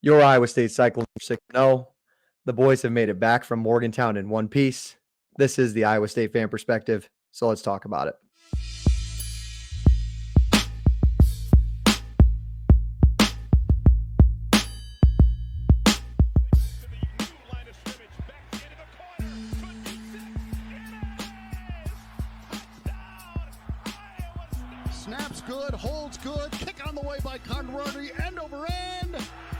Your Iowa State Cyclones are 6-0. The boys have made it back from Morgantown in one piece. This is the Iowa State fan perspective, so let's talk about it. Snaps good, holds good, kick on the way by Conradi, end over end,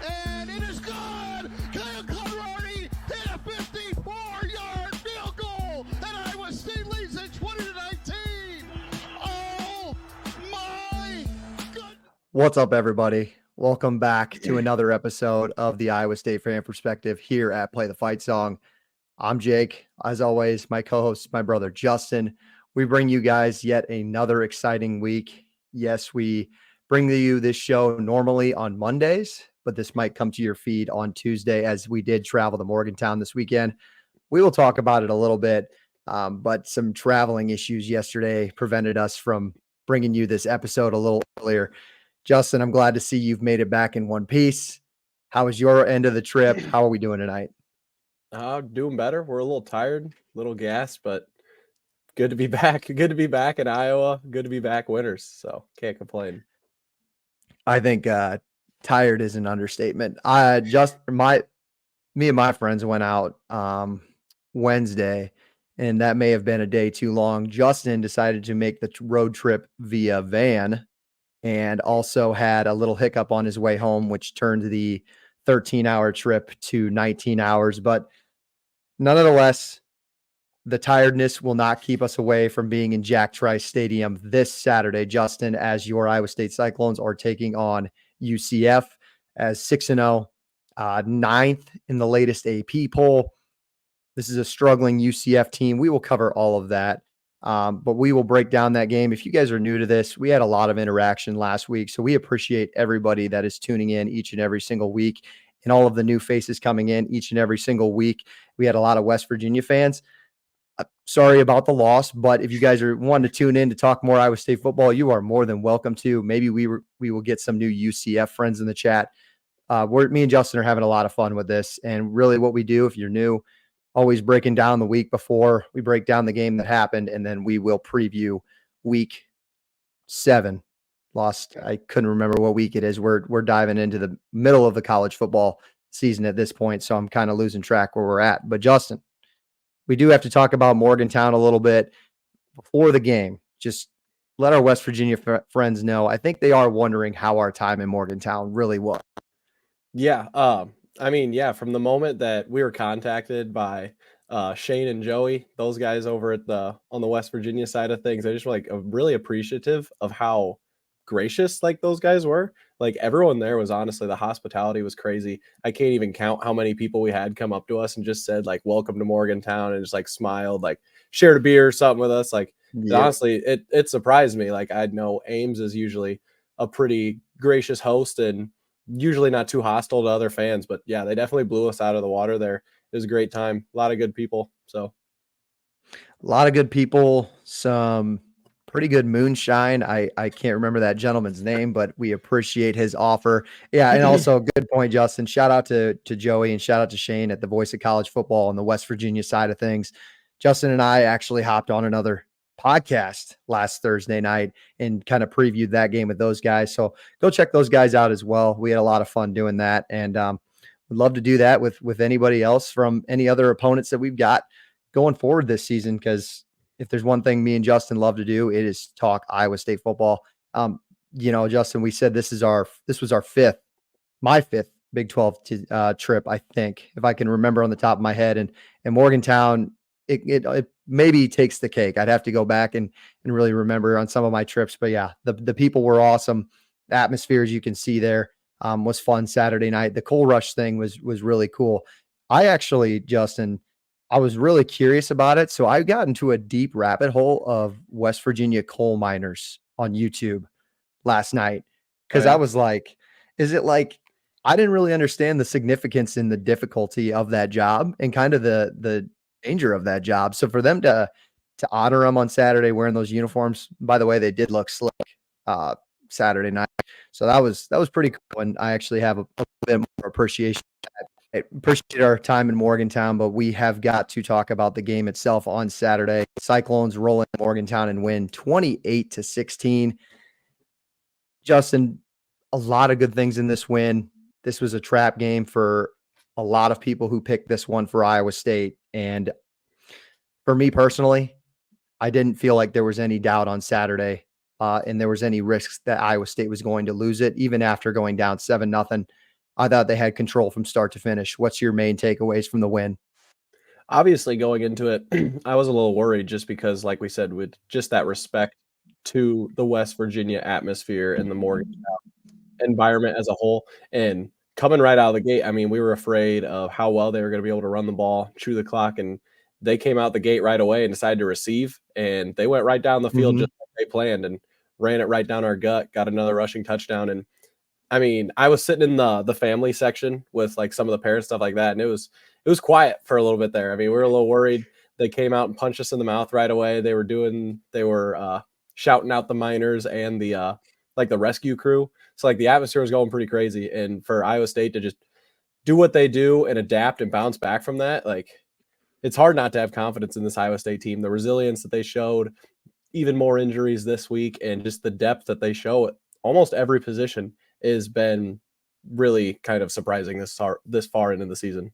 and it is good! Kyle Conradi hit a 54-yard field goal, and Iowa State leads it 20-19! Oh my goodness! What's up, everybody? Welcome back to another episode of the Iowa State fan perspective here at Play the Fight Song. I'm Jake. As always, my co-host, my brother Justin. We bring you guys yet another exciting week. Yes, we bring you this show normally on Mondays, but this might come to your feed on Tuesday as we did travel to Morgantown this weekend. We will talk about it a little bit, but some traveling issues yesterday prevented us from bringing you this episode a little earlier. Justin, I'm glad to see you've made it back in one piece. How was your end of the trip? How are we doing tonight? Doing better. We're a little tired, a little gassed, but good to be back. Good to be back in Iowa. Good to be back winners. So can't complain. I think tired is an understatement. Me and my friends went out Wednesday, and that may have been a day too long. Justin decided to make the road trip via van and also had a little hiccup on his way home, which turned the 13-hour trip to 19 hours. But nonetheless, the tiredness will not keep us away from being in Jack Trice Stadium this Saturday, Justin, as your Iowa State Cyclones are taking on UCF as 6-0, ninth in the latest AP poll. This is a struggling UCF team. We will cover all of that, but we will break down that game. If you guys are new to this, we had a lot of interaction last week, so we appreciate everybody that is tuning in each and every single week and all of the new faces coming in each and every single week. We had a lot of West Virginia fans. Sorry about the loss, but if you guys are wanting to tune in to talk more Iowa State football, you are more than welcome to. Maybe we will get some new UCF friends in the chat. Me and Justin are having a lot of fun with this, and really what we do, if you're new, always breaking down the week before. We break down the game that happened, and then we will preview week 7. I couldn't remember what week it is. We're diving into the middle of the college football season at this point, so I'm kind of losing track where we're at. But Justin, we do have to talk about Morgantown a little bit before the game. Just let our West Virginia friends know. I think they are wondering how our time in Morgantown really was. Yeah. From the moment that we were contacted by Shane and Joey, those guys over on the West Virginia side of things, I just really appreciative of how gracious those guys were. Everyone there was, honestly, the hospitality was crazy. I can't even count how many people we had come up to us and just said welcome to Morgantown, and just smiled, shared a beer or something with us. Honestly, it surprised me. I know Ames is usually a pretty gracious host and usually not too hostile to other fans, but yeah, they definitely blew us out of the water there. It was a great time. A lot of good people. So a lot of good people, some pretty good moonshine. I can't remember that gentleman's name, but we appreciate his offer. Yeah, and also good point, Justin. Shout out to Joey and shout out to Shane at the Voice of College Football on the West Virginia side of things. Justin and I actually hopped on another podcast last Thursday night and kind of previewed that game with those guys. So go check those guys out as well. We had a lot of fun doing that, and would love to do that with anybody else from any other opponents that we've got going forward this season, because if there's one thing me and Justin love to do, it is talk Iowa State football. Justin, we said this was our my fifth Big 12 trip, I think, if I can remember on the top of my head. And Morgantown, it maybe takes the cake. I'd have to go back and really remember on some of my trips. But yeah, the people were awesome. The atmosphere, as you can see there, was fun Saturday night. The coal rush thing was really cool. I actually, Justin, I was really curious about it. So I got into a deep rabbit hole of West Virginia coal miners on YouTube last night. Cause I was like, is it I didn't really understand the significance and the difficulty of that job and kind of the danger of that job. So for them to honor them on Saturday wearing those uniforms, by the way, they did look slick. Saturday night. So that was pretty cool, and I actually have a bit more appreciation. I appreciate our time in Morgantown, but we have got to talk about the game itself on Saturday. Cyclones roll in Morgantown and win 28-16. Justin, a lot of good things in this win. This was a trap game for a lot of people who picked this one for Iowa State. And for me personally, I didn't feel like there was any doubt on Saturday, and there was any risks that Iowa State was going to lose it, even after going down 7-0. I thought they had control from start to finish. What's your main takeaways from the win? Obviously, going into it, I was a little worried just because, like we said, with just that respect to the West Virginia atmosphere and the Morgan environment as a whole, and coming right out of the gate, I mean, we were afraid of how well they were going to be able to run the ball, chew the clock, and they came out the gate right away and decided to receive, and they went right down the field just like they planned and ran it right down our gut, got another rushing touchdown. And I mean, I was sitting in the family section with like some of the parents, stuff like that, and it was quiet for a little bit there. I mean, we were a little worried. They came out and punched us in the mouth right away. They were shouting out the miners and the like the rescue crew. So like the atmosphere was going pretty crazy. And for Iowa State to just do what they do and adapt and bounce back from that, like it's hard not to have confidence in this Iowa State team. The resilience that they showed, even more injuries this week, and just the depth that they show at almost every position has been really kind of surprising this far into the season.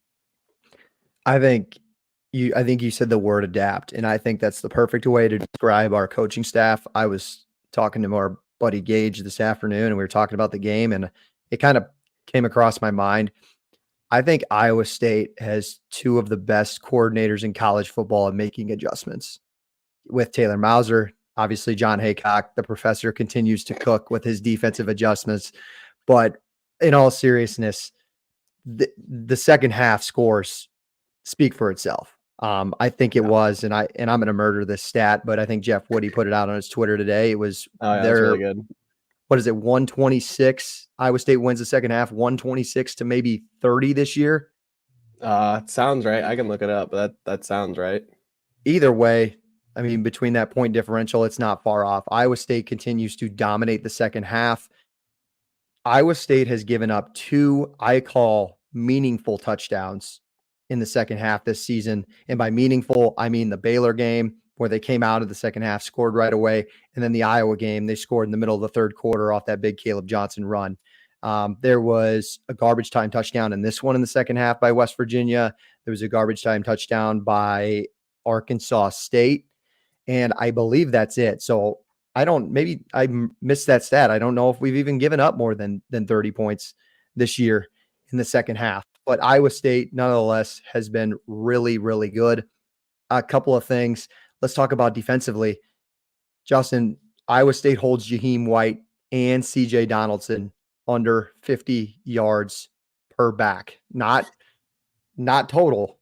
I think you said the word adapt, and I think that's the perfect way to describe our coaching staff. I was talking to our buddy Gage this afternoon, and we were talking about the game, and it kind of came across my mind. I think Iowa State has two of the best coordinators in college football at making adjustments. With Taylor Mauser, obviously John Haycock, the professor, continues to cook with his defensive adjustments. But in all seriousness, the second half scores speak for itself. I think it was, and I'm going to murder this stat, but I think Jeff Woody put it out on his Twitter today. It was That's really good. What is it? 126. Iowa State wins the second half, 126 to maybe 30 this year. Sounds right. I can look it up, but that sounds right. Either way, I mean, between that point differential, it's not far off. Iowa State continues to dominate the second half. Iowa State has given up two, I call, meaningful touchdowns in the second half this season. And by meaningful, I mean the Baylor game where they came out of the second half, scored right away. And then the Iowa game, they scored in the middle of the third quarter off that big Caleb Johnson run. There was a garbage time touchdown in this one in the second half by West Virginia. There was a garbage time touchdown by Arkansas State. And I believe that's it. So maybe I missed that stat. I don't know if we've even given up more than 30 points this year in the second half. But Iowa State, nonetheless, has been really, really good. A couple of things. Let's talk about defensively. Justin, Iowa State holds Jaheim White and CJ Donaldson under 50 yards per back. Not total,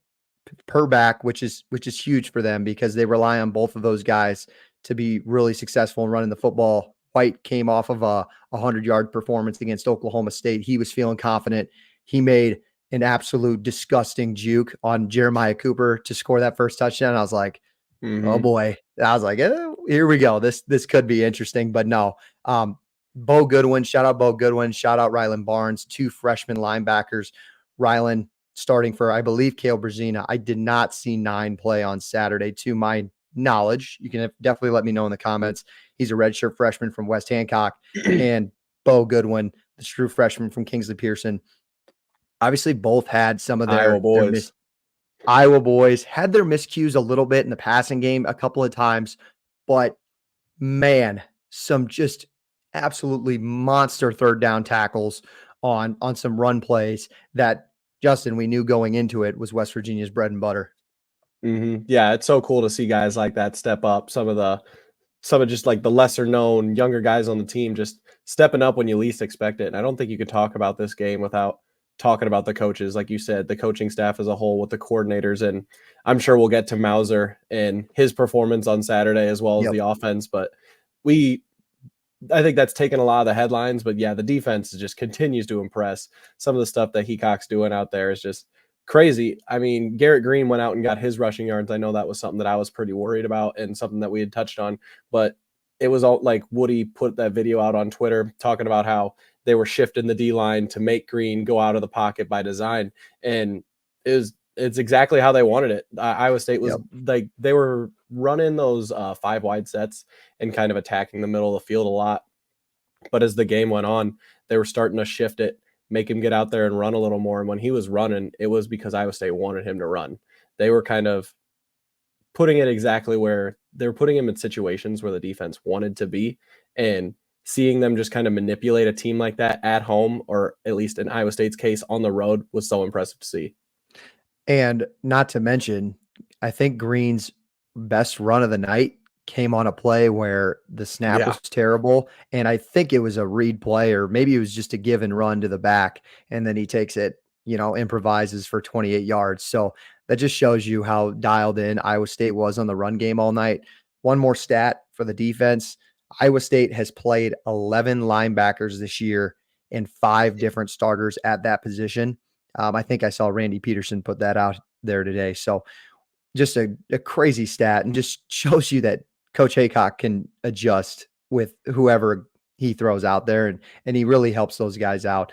per back, which is huge for them because they rely on both of those guys to be really successful in running the football. White came off of a 100-yard performance against Oklahoma State. He was feeling confident. He made an absolute disgusting juke on Jeremiah Cooper to score that first touchdown. I was like, oh boy. I was like, here we go. This could be interesting, but no. Bo Goodwin, shout out Bo Goodwin, shout out Rylan Barnes, two freshman linebackers. Rylan starting for, I believe, Cale Brzezina. I did not see 9 play on Saturday to my knowledge. You can definitely let me know in the comments. He's a redshirt freshman from West Hancock. And Bo Goodwin, the true freshman from Kingsley Pearson. Obviously, both had some of their Iowa boys had their miscues a little bit in the passing game a couple of times, but man, some just absolutely monster third down tackles on some run plays that, Justin, we knew going into it was West Virginia's bread and butter. Yeah, it's so cool to see guys like that step up. Some of just like the lesser known younger guys on the team just stepping up when you least expect it. And I don't think you could talk about this game without talking about the coaches, like you said, the coaching staff as a whole with the coordinators. And I'm sure we'll get to Mauser and his performance on Saturday as well as the offense. But I think that's taken a lot of the headlines. But yeah, the defense just continues to impress. Some of the stuff that Heacock's doing out there is just crazy. I mean, Garrett Green went out and got his rushing yards. I know that was something that I was pretty worried about and something that we had touched on. But it was all like Woody put that video out on Twitter talking about how they were shifting the D line to make Green go out of the pocket by design. And it's exactly how they wanted it. Iowa State was like, they were running those 5 wide sets and kind of attacking the middle of the field a lot. But as the game went on, they were starting to shift it, make him get out there and run a little more. And when he was running, it was because Iowa State wanted him to run. They were kind of putting it exactly where they were putting him in situations where the defense wanted to be, and seeing them just kind of manipulate a team like that at home, or at least in Iowa State's case on the road, was so impressive to see. And not to mention, I think Green's best run of the night came on a play where the snap was terrible, and I think it was a read play, or maybe it was just a give and run to the back, and then he takes it, improvises for 28 yards. So that just shows you how dialed in Iowa State was on the run game all night. One more stat for the defense. Iowa State has played 11 linebackers this year and 5 different starters at that position. I think I saw Randy Peterson put that out there today. So just a crazy stat, and just shows you that Coach Haycock can adjust with whoever he throws out there, and he really helps those guys out.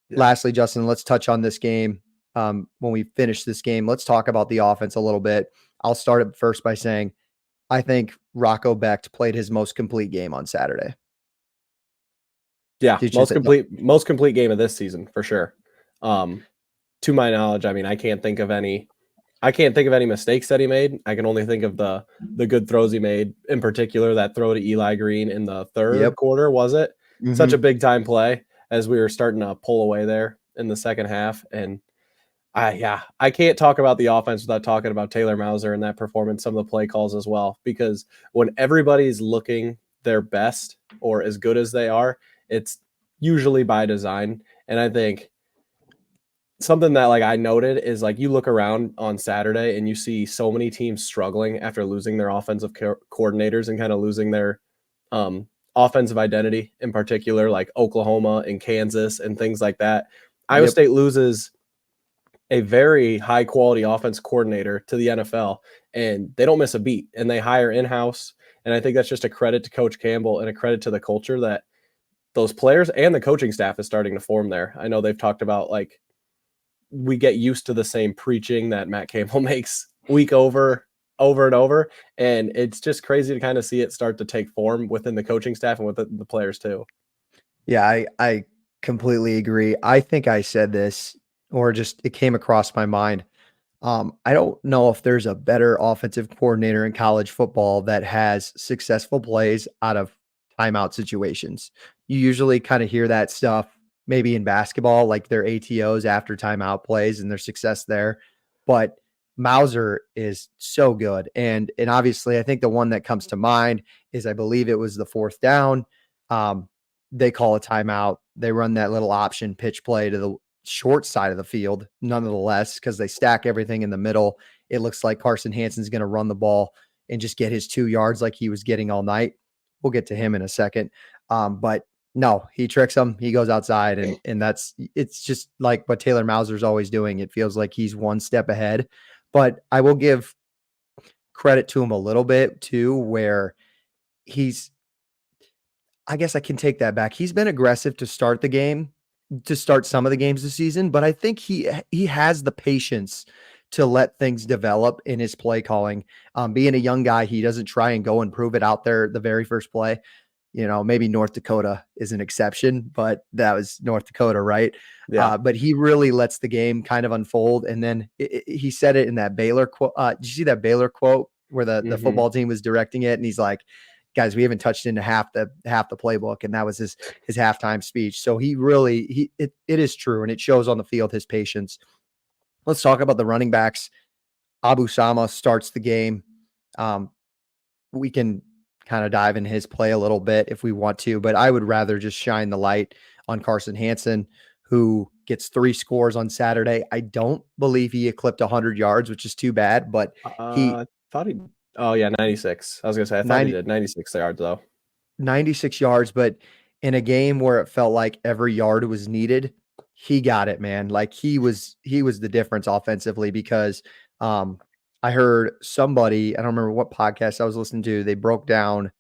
Yeah. Lastly, Justin, let's touch on this game. When we finish this game, let's talk about the offense a little bit. I'll start it first by saying I think Rocco Becht played his most complete game on Saturday. Yeah, most complete game of this season for sure. To my knowledge, I mean, I can't think of any mistakes that he made. I can only think of the good throws he made, in particular that throw to Eli Green in the third quarter, was it? Mm-hmm. Such a big time play as we were starting to pull away there in the second half. And I can't talk about the offense without talking about Taylor Mauser and that performance, some of the play calls as well, because when everybody's looking their best or as good as they are, it's usually by design. And I think something that I noted is you look around on Saturday and you see so many teams struggling after losing their offensive coordinators and kind of losing their offensive identity, in particular, like Oklahoma and Kansas and things like that. Iowa State loses a very high quality offense coordinator to the NFL, and they don't miss a beat, and they hire in-house. And I think that's just a credit to Coach Campbell and a credit to the culture that those players and the coaching staff is starting to form there. I know they've talked about we get used to the same preaching that Matt Campbell makes week over and over. And it's just crazy to kind of see it start to take form within the coaching staff and within the players too. Yeah, I completely agree. I think I said this, or just it came across my mind. I don't know if there's a better offensive coordinator in college football that has successful plays out of timeout situations. You usually kind of hear that stuff maybe in basketball, like their ATOs after timeout plays and their success there. But Mauser is so good. And obviously, I think the one that comes to mind is, I believe it was the 4th down. They call a timeout. They run that little option pitch play to the short side of the field, nonetheless, because they stack everything in the middle. It looks like Carson Hansen's going to run the ball and just get his 2 yards like he was getting all night. We'll get to him in a second. But no, he tricks him. He goes outside, and it's just like what Taylor Mauser's always doing. It feels like he's one step ahead. But I will give credit to him a little bit too, where I guess I can take that back. He's been aggressive to start some of the games this season, but I think he has the patience to let things develop in his play calling. Being a young guy, he doesn't try and go and prove it out there the very first play. Maybe North Dakota is an exception, but that was North Dakota, right? Yeah. But he really lets the game kind of unfold. And then he said it in that Baylor quote. Did you see that Baylor quote where the football team was directing it? And he's like, guys, we haven't touched into half the playbook. And that was his halftime speech. So it is true. And it shows on the field, his patience. Let's talk about the running backs. Abu Sama starts the game. We can kind of dive in his play a little bit if we want to, but I would rather just shine the light on Carson Hansen, who gets 3 scores on Saturday. I don't believe he eclipsed 100 yards, which is too bad, but I thought he, 96. I was going to say, I thought he did 96 yards though. 96 yards, but in a game where it felt like every yard was needed, he got it, man. Like he was the difference offensively, because I heard somebody, I don't remember what podcast I was listening to, they broke down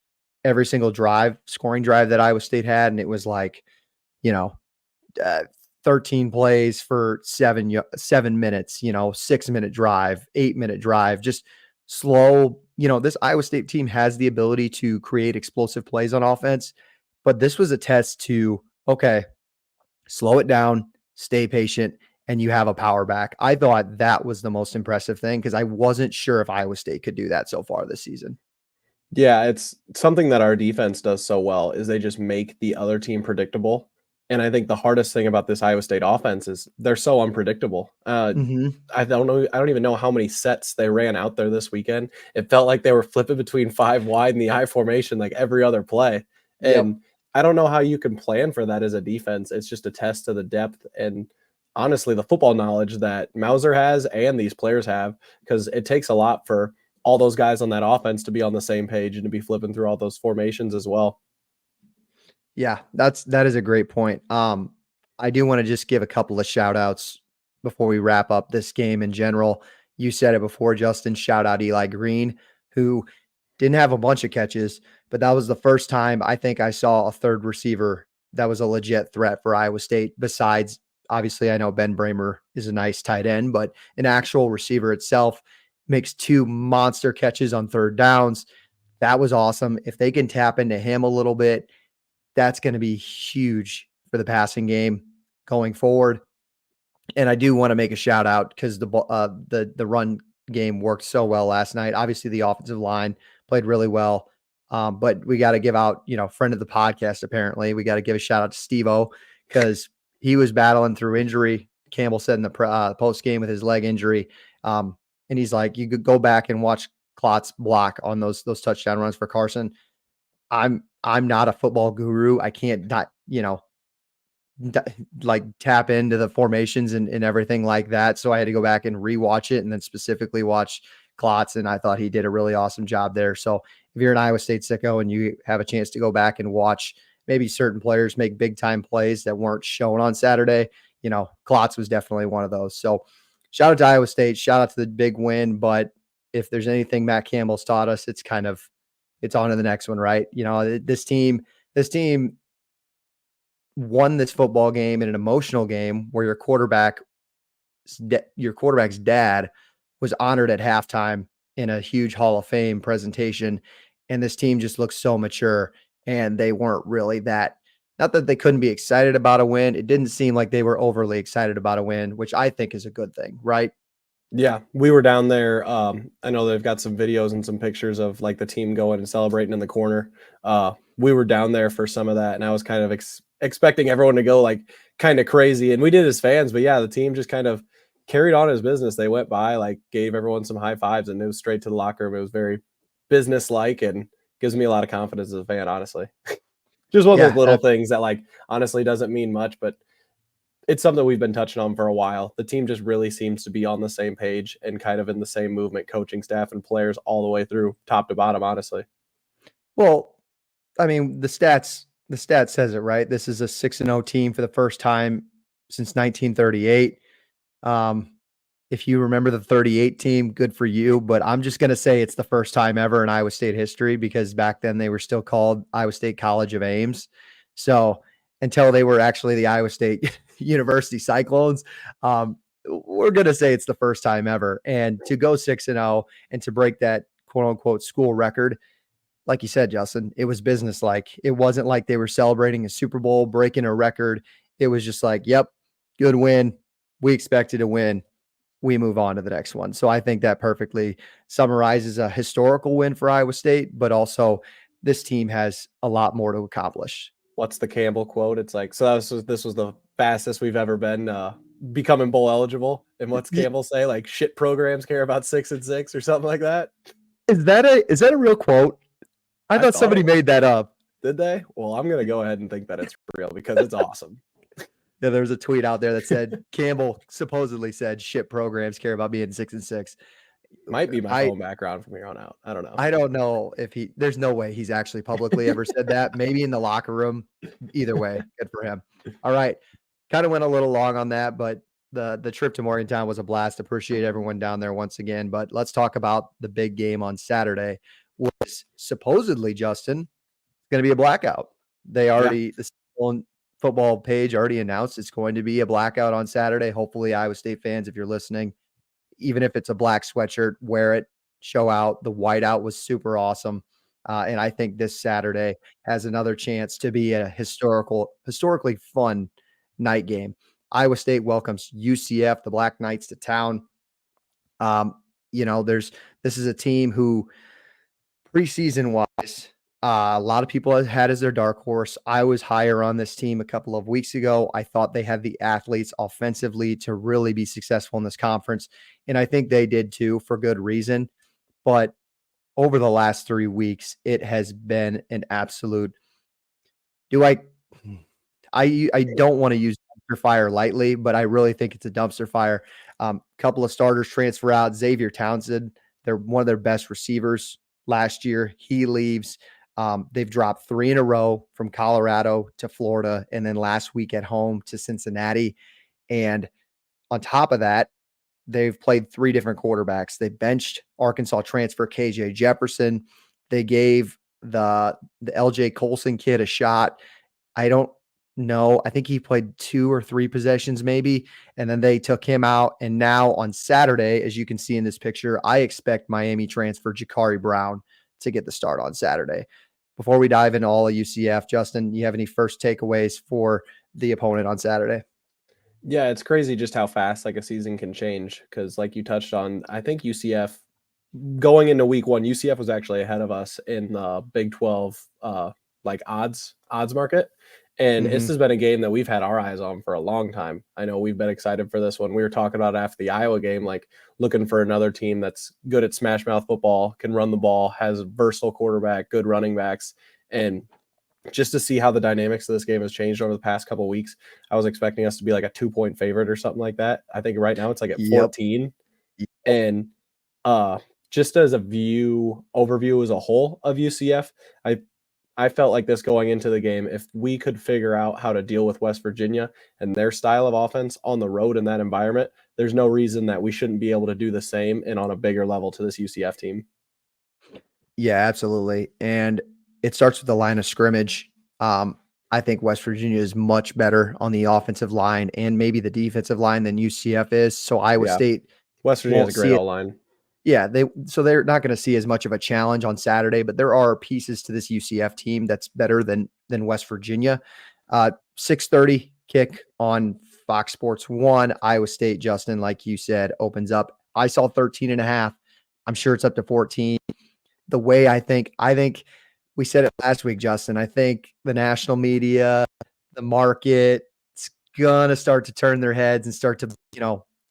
every single scoring drive that Iowa State had, and it was like, you know, uh, 13 plays for 7 minutes, 6-minute drive, 8-minute drive, just slow. This Iowa State team has the ability to create explosive plays on offense, but this was a test to, okay, slow it down, stay patient, and you have a power back. I thought that was the most impressive thing because I wasn't sure if Iowa State could do that so far this season. Yeah, it's something that our defense does so well is they just make the other team predictable. And I think the hardest thing about this Iowa State offense is they're so unpredictable. Mhm. I don't know. I don't even know how many sets they ran out there this weekend. It felt like they were flipping between five wide and the I formation like every other play. Yep. And I don't know how you can plan for that as a defense. It's just a test of the depth and honestly the football knowledge that Mauser has and these players have, because it takes a lot for all those guys on that offense to be on the same page and to be flipping through all those formations as well. Yeah, that is a great point. I do want to just give a couple of shout outs before we wrap up this game in general. You said it before, Justin. Shout out Eli Green, who didn't have a bunch of catches, but that was the first time I think I saw a third receiver that was a legit threat for Iowa State. Besides, obviously, I know Ben Bramer is a nice tight end, but an actual receiver itself makes 2 monster catches on third downs. That was awesome. If they can tap into him a little bit, that's going to be huge for the passing game going forward. And I do want to make a shout out because the run game worked so well last night. Obviously, the offensive line played really well, but we got to give out, friend of the podcast. Apparently, we got to give a shout out to Steve-O because he was battling through injury. Campbell said in the post game with his leg injury, and he's like, you could go back and watch Klotz's block on those touchdown runs for Carson. I'm not a football guru. I can't not, like tap into the formations and everything like that. So I had to go back and rewatch it and then specifically watch Klotz. And I thought he did a really awesome job there. So if you're an Iowa State sicko and you have a chance to go back and watch maybe certain players make big time plays that weren't shown on Saturday, Klotz was definitely one of those. So shout out to Iowa State, shout out to the big win. But if there's anything Matt Campbell's taught us, it's on to the next one, right? This team won this football game in an emotional game where your quarterback's dad was honored at halftime in a huge Hall of Fame presentation. And this team just looks so mature, and they weren't really not that they couldn't be excited about a win. It didn't seem like they were overly excited about a win, which I think is a good thing, right? Yeah, we were down there. I know they've got some videos and some pictures of like the team going and celebrating in the corner. We were down there for some of that, and I was kind of expecting everyone to go like kind of crazy, and we did as fans. But yeah, the team just kind of carried on as business. They went by, like gave everyone some high fives, and it was straight to the locker room. It was very business-like and gives me a lot of confidence as a fan, honestly. Just one of those little things that like honestly doesn't mean much, but it's something we've been touching on for a while. The team just really seems to be on the same page and kind of in the same movement, coaching staff and players all the way through top to bottom, honestly. Well, I mean, the stats says it, right? This is a 6-0 team for the first time since 1938. If you remember the 38 team, good for you. But I'm just going to say it's the first time ever in Iowa State history, because back then they were still called Iowa State College of Ames. So until they were actually the Iowa State University Cyclones, we're going to say it's the first time ever. And to go 6-0 and to break that quote unquote school record, like you said, Justin, it was businesslike. It wasn't like they were celebrating a Super Bowl, breaking a record. It was just like, yep, good win. We expected to win. We move on to the next one. So I think that perfectly summarizes a historical win for Iowa State, but also this team has a lot more to accomplish. What's the Campbell quote? It's like, so this was the fastest we've ever been becoming bowl eligible. And what's Campbell say? Like, shit programs care about 6 and 6 or something like that. Is that a real quote? I thought somebody made that up. Did they? Well, I'm going to go ahead and think that it's real because it's awesome. Yeah, there was a tweet out there that said Campbell supposedly said shit programs care about being 6 and 6. Might be my phone background from here on out. I don't know. I don't know if there's no way he's actually publicly ever said that. Maybe in the locker room. Either way, good for him. All right. Kind of went a little long on that, but the trip to Morgantown was a blast. Appreciate everyone down there once again. But let's talk about the big game on Saturday, which supposedly, Justin, going to be a blackout. They Yeah. already, the football page already announced it's going to be a blackout on Saturday. Hopefully, Iowa State fans, if you're listening, even if it's a black sweatshirt, wear it, show out. The whiteout was super awesome. And I think this Saturday has another chance to be a historically fun night game. Iowa State welcomes UCF, the Black Knights, to town. This is a team who preseason wise, a lot of people had as their dark horse. I was higher on this team a couple of weeks ago. I thought they had the athletes offensively to really be successful in this conference. And I think they did too, for good reason. But over the last 3 weeks, it has been an absolute. I don't want to use dumpster fire lightly, but I really think it's a dumpster fire. Couple of starters transfer out. Xavier Townsend, they're one of their best receivers last year. He leaves. They've dropped 3 in a row from Colorado to Florida, and then last week at home to Cincinnati. And on top of that, they've played 3 different quarterbacks. They benched Arkansas transfer KJ Jefferson. They gave the LJ Colson kid a shot. I don't know. I think he played 2 or 3 possessions maybe, and then they took him out. And now on Saturday, as you can see in this picture, I expect Miami transfer Jakari Brown to get the start on Saturday. Before we dive into all of UCF, Justin, you have any first takeaways for the opponent on Saturday? Yeah, it's crazy just how fast like a season can change. Because like you touched on, I think UCF going into week 1, UCF was actually ahead of us in the Big 12 like odds market. And this has been a game that we've had our eyes on for a long time. I know we've been excited for this one. We were talking about after the Iowa game, like looking for another team that's good at smash mouth football, can run the ball, has a versatile quarterback, good running backs. And just to see how the dynamics of this game has changed over the past couple of weeks, I was expecting us to be like a 2-point favorite or something like that. I think right now it's like at 14. And just as a overview as a whole of UCF, I felt like this going into the game, if we could figure out how to deal with West Virginia and their style of offense on the road in that environment, there's no reason that we shouldn't be able to do the same and on a bigger level to this UCF team. Yeah, absolutely. And it starts with the line of scrimmage. I think West Virginia is much better on the offensive line and maybe the defensive line than UCF is. So Iowa State West Virginia has won't a great see it. O-line. Yeah, they're not going to see as much of a challenge on Saturday, but there are pieces to this UCF team that's better than West Virginia. 6:30 kick on Fox Sports 1. Iowa State, Justin, like you said, opens up. I saw 13.5. I'm sure it's up to 14. The way I think we said it last week, Justin. I think the national media, the market, it's gonna start to turn their heads and start to,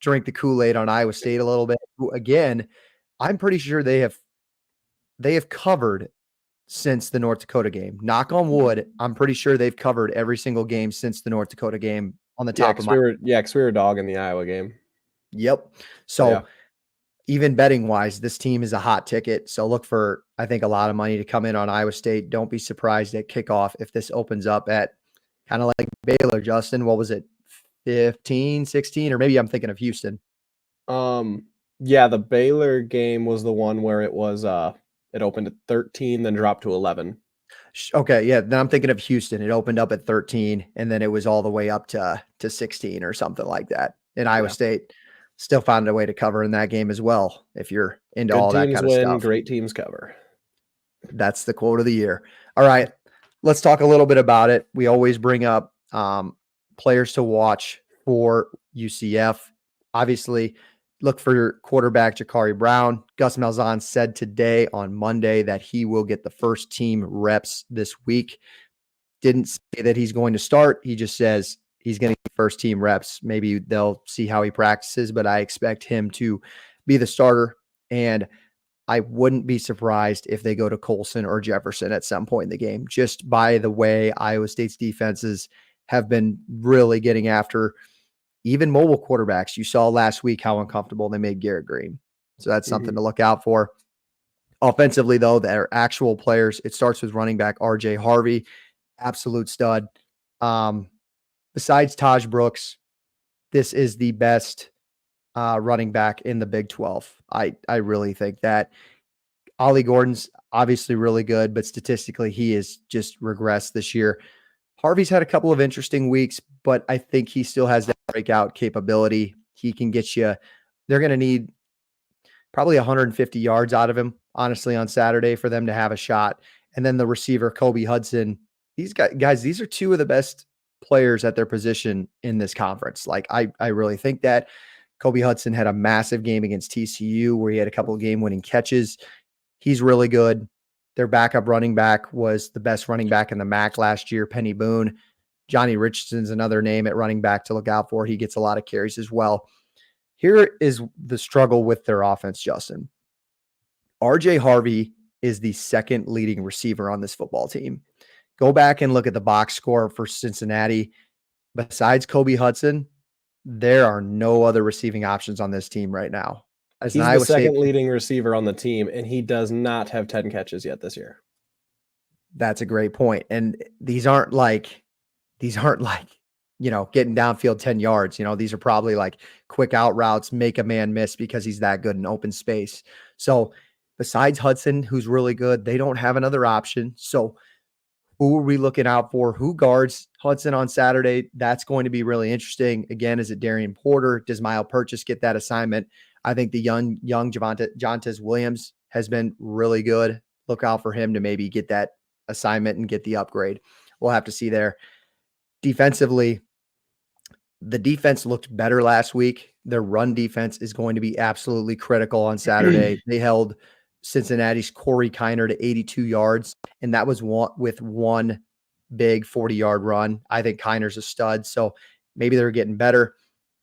drink the Kool-Aid on Iowa State a little bit. Again, I'm pretty sure they have covered since the North Dakota game. Knock on wood, I'm pretty sure they've covered every single game since the North Dakota game on the top of my. Because we were dogging the Iowa game. Yep. So even betting wise, this team is a hot ticket. So look for, I think, a lot of money to come in on Iowa State. Don't be surprised at kickoff if this opens up at kind of like Baylor, Justin. What was it? 15, 16, or maybe I'm thinking of Houston. Yeah, the Baylor game was the one where it was it opened at 13, then dropped to 11. Okay, yeah, then I'm thinking of Houston. It opened up at 13, and then it was all the way up to 16 or something like that. And Iowa State still found a way to cover in that game as well, if you're into all that kind of stuff. Great teams cover. That's the quote of the year. All right, let's talk a little bit about it. We always bring up players to watch for UCF. Obviously, look for your quarterback, Jakari Brown. Gus Malzahn said today on Monday that he will get the first team reps this week. Didn't say that he's going to start. He just says he's going to get first team reps. Maybe they'll see how he practices, but I expect him to be the starter. And I wouldn't be surprised if they go to Colson or Jefferson at some point in the game, just by the way Iowa State's defenses have been really getting after even mobile quarterbacks. You saw last week how uncomfortable they made Garrett Green. So that's something to look out for. Offensively, though, their actual players, it starts with running back RJ Harvey, absolute stud. Besides Taj Brooks, this is the best running back in the Big 12. I really think that. Ollie Gordon's obviously really good, but statistically he is just regressed this year. Harvey's had a couple of interesting weeks, but I think he still has that breakout capability. He can get you. They're going to need probably 150 yards out of him, honestly, on Saturday for them to have a shot. And then the receiver, Kobe Hudson. These guys, these are two of the best players at their position in this conference. Like, I really think that. Kobe Hudson had a massive game against TCU where he had a couple of game-winning catches. He's really good. Their backup running back was the best running back in the MAC last year, Penny Boone. Johnny Richardson's another name at running back to look out for. He gets a lot of carries as well. Here is the struggle with their offense, Justin. RJ Harvey is the second leading receiver on this football team. Go back and look at the box score for Cincinnati. Besides Kobe Hudson, there are no other receiving options on this team right now. He's the second leading receiver on the team, and he does not have 10 catches yet this year. That's a great point. And these aren't like, getting downfield 10 yards. These are probably like quick out routes, make a man miss because he's that good in open space. So besides Hudson, who's really good, they don't have another option. So who are we looking out for? Who guards Hudson on Saturday? That's going to be really interesting. Again, is it Darian Porter? Does Miles Purchase get that assignment? I think the young Jontez Williams has been really good. Look out for him to maybe get that assignment and get the upgrade. We'll have to see there. Defensively, the defense looked better last week. Their run defense is going to be absolutely critical on Saturday. They held Cincinnati's Corey Kiner to 82 yards, and that was with one big 40-yard run. I think Kiner's a stud, so maybe they're getting better.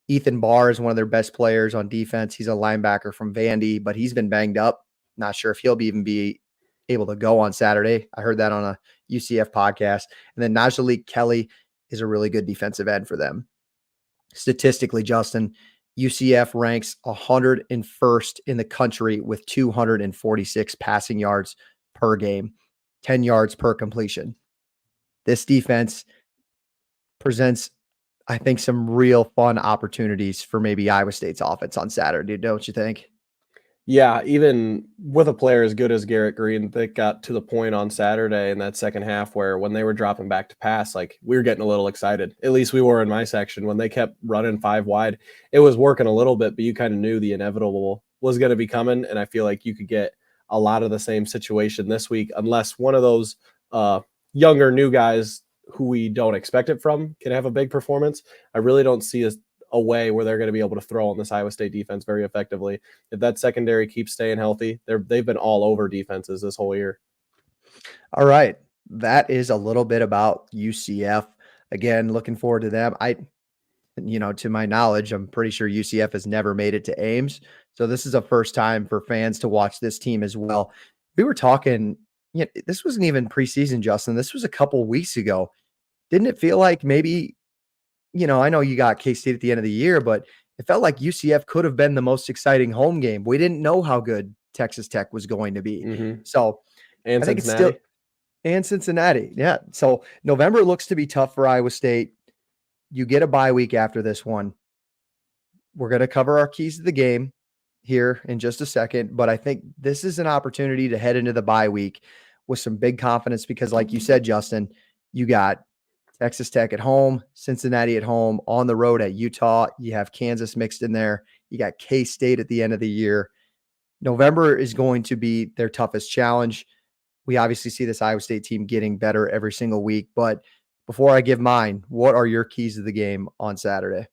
Ethan Barr is one of their best players on defense. He's a linebacker from Vandy, but he's been banged up. Not sure if he'll even be able to go on Saturday. I heard that on a UCF podcast. And then Najee Kelly is a really good defensive end for them. Statistically, Justin, UCF ranks 101st in the country with 246 passing yards per game, 10 yards per completion. This defense presents, I think, some real fun opportunities for maybe Iowa State's offense on Saturday, don't you think? Yeah, even with a player as good as Garrett Green, they got to the point on Saturday in that second half where when they were dropping back to pass, like we were getting a little excited. At least we were in my section. When they kept running 5 wide, it was working a little bit, but you kind of knew the inevitable was going to be coming. And I feel like you could get a lot of the same situation this week, unless one of those younger new guys who we don't expect it from can have a big performance. I really don't see a way where they're going to be able to throw on this Iowa State defense very effectively. If that secondary keeps staying healthy, they've been all over defenses this whole year. All right. That is a little bit about UCF. Again, looking forward to them. To my knowledge, I'm pretty sure UCF has never made it to Ames. So this is a first time for fans to watch this team as well. We were talking, this wasn't even preseason, Justin. This was a couple weeks ago. Didn't it feel like maybe, I know you got K-State at the end of the year, but it felt like UCF could have been the most exciting home game. We didn't know how good Texas Tech was going to be. Mm-hmm. So and I think Cincinnati. it's still and Cincinnati. Yeah. So November looks to be tough for Iowa State. You get a bye week after this one. We're going to cover our keys to the game here in just a second, but I think this is an opportunity to head into the bye week with some big confidence because, like you said, Justin, you got Texas Tech at home, Cincinnati at home, on the road at Utah. You have Kansas mixed in there. You got K-State at the end of the year. November is going to be their toughest challenge. We obviously see this Iowa State team getting better every single week. But before I give mine, what are your keys to the game on Saturday?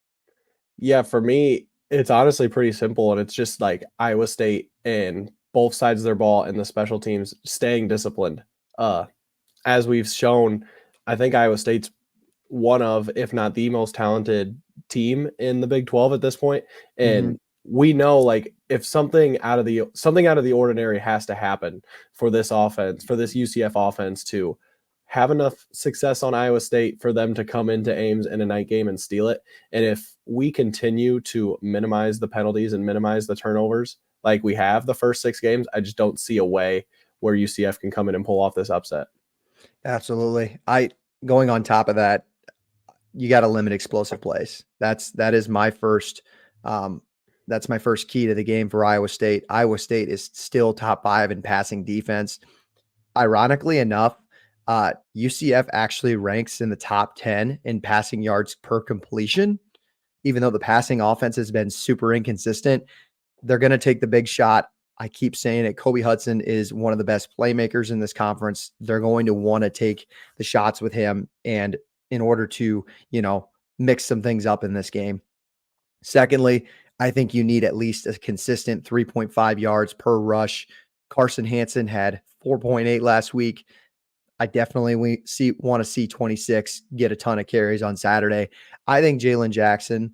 Yeah, for me, it's honestly pretty simple. And it's just like Iowa State and both sides of their ball and the special teams staying disciplined. As we've shown, I think Iowa State's one of, if not the most talented team in the Big 12 at this point. And we know, like, if something out of the ordinary has to happen for this offense, for this UCF offense to have enough success on Iowa State for them to come into Ames in a night game and steal it. And if we continue to minimize the penalties and minimize the turnovers like we have the first 6 games, I just don't see a way where UCF can come in and pull off this upset. Absolutely. Going on top of that, you got to limit explosive plays. That's my first key to the game for Iowa State. Iowa State is still top 5 in passing defense. ironically enough, UCF actually ranks in the top 10 in passing yards per completion. Even though the passing offense has been super inconsistent, they're going to take the big shot. I keep saying it. Kobe Hudson is one of the best playmakers in this conference. They're going to want to take the shots with him. And in order to, mix some things up in this game. Secondly, I think you need at least a consistent 3.5 yards per rush. Carson Hansen had 4.8 last week. I definitely want to see 26 get a ton of carries on Saturday. I think Jalen Jackson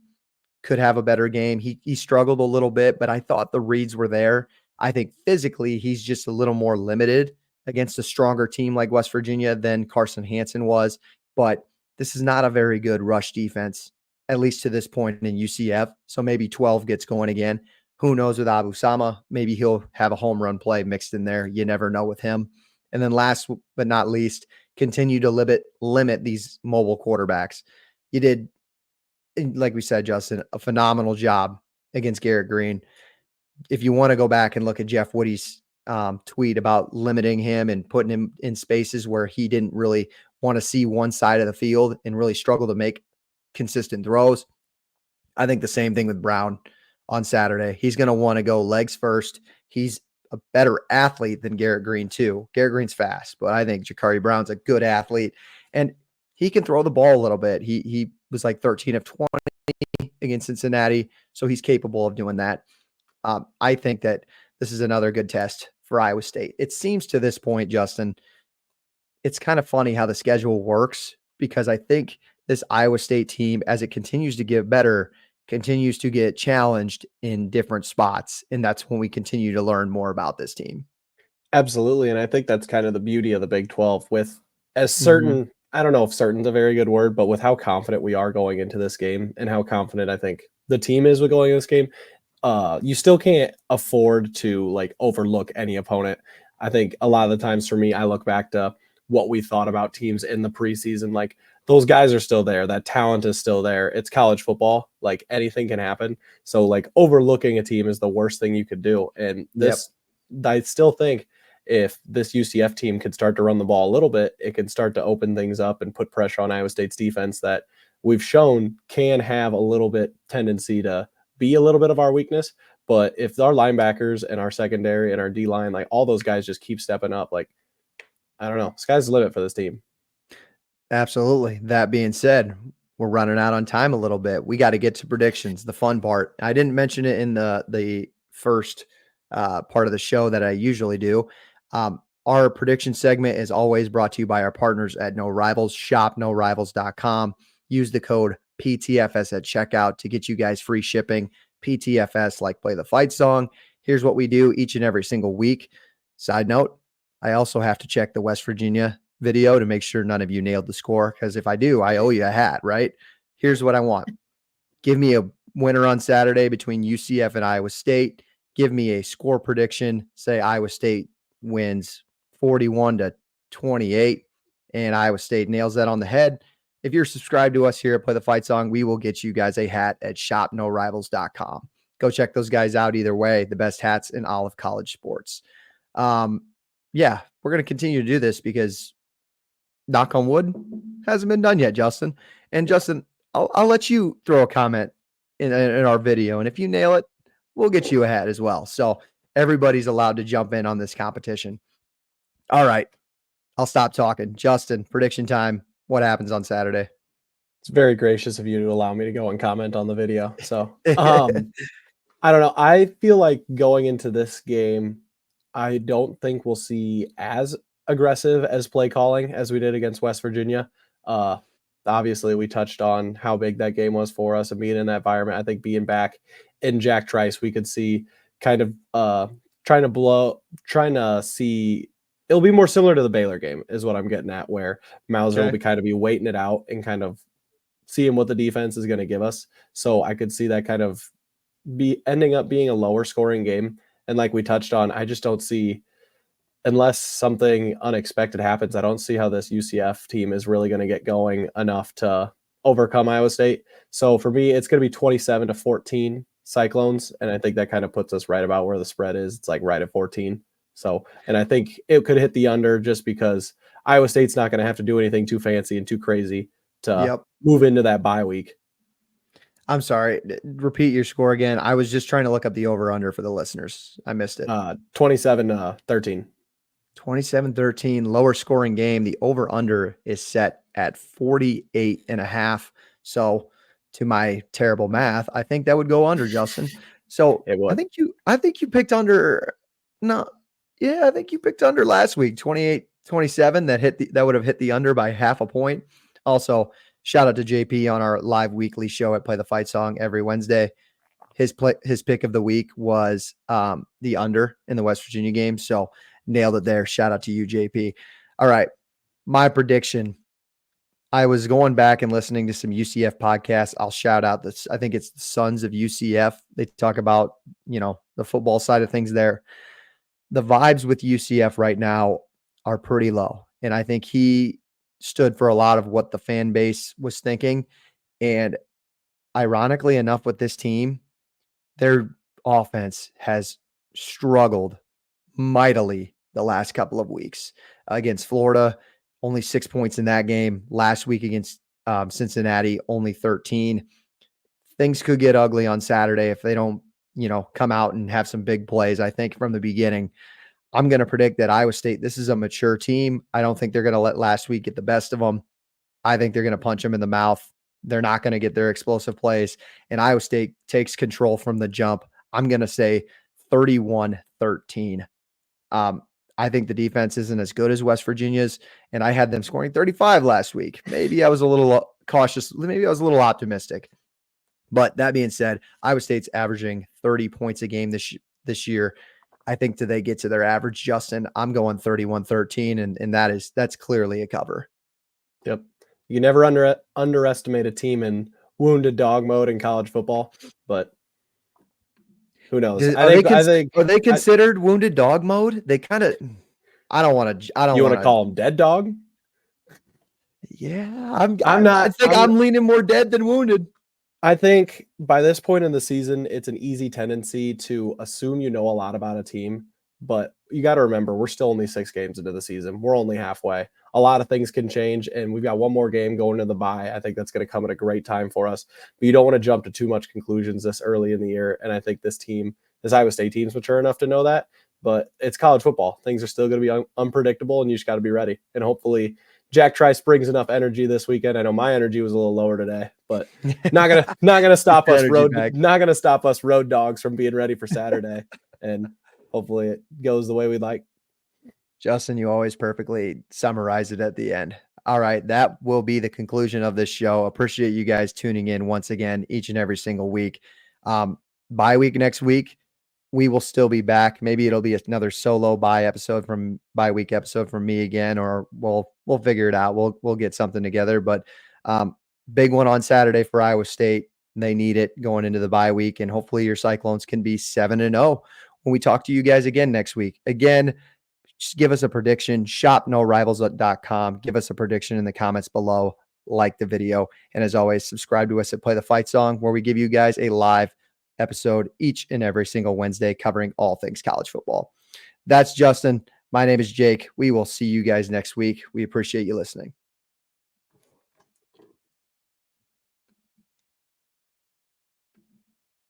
could have a better game. He struggled a little bit, but I thought the reads were there. I think physically he's just a little more limited against a stronger team like West Virginia than Carson Hansen was. But this is not a very good rush defense, at least to this point in UCF. So maybe 12 gets going again. Who knows with Abu Sama? Maybe he'll have a home run play mixed in there. You never know with him. And then last but not least, continue to limit these mobile quarterbacks. You did, like we said, Justin, a phenomenal job against Garrett Green. If you want to go back and look at Jeff Woody's tweet about limiting him and putting him in spaces where he didn't really want to see one side of the field and really struggle to make consistent throws, I think the same thing with Brown on Saturday. He's going to want to go legs first. He's a better athlete than Garrett Green too. Garrett Green's fast, but I think Jakari Brown's a good athlete, and he can throw the ball a little bit. He was like 13 of 20 against Cincinnati, so he's capable of doing that. I think that this is another good test for Iowa State. It seems to this point, Justin, it's kind of funny how the schedule works, because I think this Iowa State team, as it continues to get better, continues to get challenged in different spots. And that's when we continue to learn more about this team. Absolutely. And I think that's kind of the beauty of the Big 12 with as certain, I don't know if certain's a very good word, but with how confident we are going into this game and how confident I think the team is with going into this game, you still can't afford to like overlook any opponent. I think a lot of the times for me, I look back to what we thought about teams in the preseason. Like those guys are still there. That talent is still there. It's college football. Like anything can happen. So like overlooking a team is the worst thing you could do. And this, I still think if this UCF team could start to run the ball a little bit, it can start to open things up and put pressure on Iowa State's defense that we've shown can have a little bit tendency to be a little bit of our weakness. But if our linebackers and our secondary and our D-line, like all those guys just keep stepping up, like, I don't know, sky's the limit for this team. Absolutely. That being said, we're running out on time a little bit. We got to get to predictions, the fun part. I didn't mention it in the first part of the show that I usually do. Our prediction segment is always brought to you by our partners at No Rivals, shopnorivals.com. Use the code PTFS at checkout to get you guys free shipping. PTFS, like play the fight song. Here's what we do each and every single week. Side note, I also have to check the West Virginia video to make sure none of you nailed the score, because if I do, I owe you a hat, right? Here's what I want. Give me a winner on Saturday between UCF and Iowa State. Give me a score prediction. Say Iowa State wins 41-28, and Iowa State nails that on the head. If you're subscribed to us here at Play the Fight Song, we will get you guys a hat at shopnorivals.com. Go check those guys out either way. The best hats in all of college sports. Yeah, we're going to continue to do this because knock on wood hasn't been done yet, Justin. And Justin, I'll let you throw a comment in our video. And if you nail it, we'll get you a hat as well. So everybody's allowed to jump in on this competition. All right. I'll stop talking. Justin, prediction time. What happens on Saturday? It's very gracious of you to allow me to go and comment on the video. So I don't know. I feel like going into this game, I don't think we'll see as aggressive as play calling as we did against West Virginia. Obviously, we touched on how big that game was for us and being in that environment. I think being back in Jack Trice, we could see kind of trying to see. It'll be more similar to the Baylor game is what I'm getting at, where Mauser will be waiting it out and kind of seeing what the defense is going to give us. So I could see that kind of be ending up being a lower scoring game. And like we touched on, I just don't see, unless something unexpected happens, I don't see how this UCF team is really going to get going enough to overcome Iowa State. So for me, it's going to be 27-14 Cyclones. And I think that kind of puts us right about where the spread is. It's like right at 14. So, and I think it could hit the under just because Iowa State's not going to have to do anything too fancy and too crazy to Yep. move into that bye week. I'm sorry. Repeat your score again. I was just trying to look up the over under for the listeners. I missed it. 27-13. 27-13, lower scoring game. The over under is set at 48.5. So to my terrible math, I think that would go under, Justin. So It would. I think you picked under. No, yeah, I think you picked under last week, 28-27. That would have hit the under by half a point. Also, shout out to JP on our live weekly show at Play the Fight Song every Wednesday. His pick of the week was the under in the West Virginia game. So nailed it there. Shout out to you, JP. All right. My prediction. I was going back and listening to some UCF podcasts. I'll shout out this. I think it's the Sons of UCF. They talk about, the football side of things there. The vibes with UCF right now are pretty low. And I think he stood for a lot of what the fan base was thinking. And ironically enough, with this team, their offense has struggled mightily the last couple of weeks. Against Florida, only 6 points in that game. Last week against Cincinnati, only 13. Things could get ugly on Saturday if they don't, come out and have some big plays. I think from the beginning, I'm going to predict that Iowa State, this is a mature team. I don't think they're going to let last week get the best of them. I think they're going to punch them in the mouth. They're not going to get their explosive plays. And Iowa State takes control from the jump. I'm going to say 31-13. I think the defense isn't as good as West Virginia's, and I had them scoring 35 last week. Maybe I was a little cautious. Maybe I was a little optimistic. But that being said, Iowa State's averaging 30 points a game this year. I think do they get to their average, Justin? I'm going 31-13, and that's clearly a cover. Yep. You never underestimate a team in wounded dog mode in college football, but who knows? Are they considered wounded dog mode? They kind of. I don't want to. You want to call them dead dog? Yeah, I'm leaning more dead than wounded. I think by this point in the season, it's an easy tendency to assume you know a lot about a team, but you got to remember we're still only 6 games into the season. We're only halfway. A lot of things can change, and we've got one more game going to the bye. I think that's going to come at a great time for us, but you don't want to jump to too much conclusions this early in the year. And I think this Iowa State team's mature enough to know that, but it's college football. Things are still going to be unpredictable, and you just got to be ready. And hopefully Jack Trice brings enough energy this weekend. I know my energy was a little lower today, but not gonna stop us road dogs from being ready for Saturday. And hopefully it goes the way we'd like. Justin, you always perfectly summarize it at the end. All right, that will be the conclusion of this show. Appreciate you guys tuning in once again each and every single week. Bye week next week. We will still be back. Maybe it'll be another solo bye week episode from me again, or we'll figure it out. We'll get something together. But big one on Saturday for Iowa State. They need it going into the bye week, and hopefully your Cyclones can be 7-0 when we talk to you guys again next week. Again, just give us a prediction. ShopNoRivals.com. Give us a prediction in the comments below. Like the video, and as always, subscribe to us at Play the Fight Song, where we give you guys a live episode each and every single Wednesday covering all things college football. That's Justin. My name is Jake. We will see you guys next week. We appreciate you listening.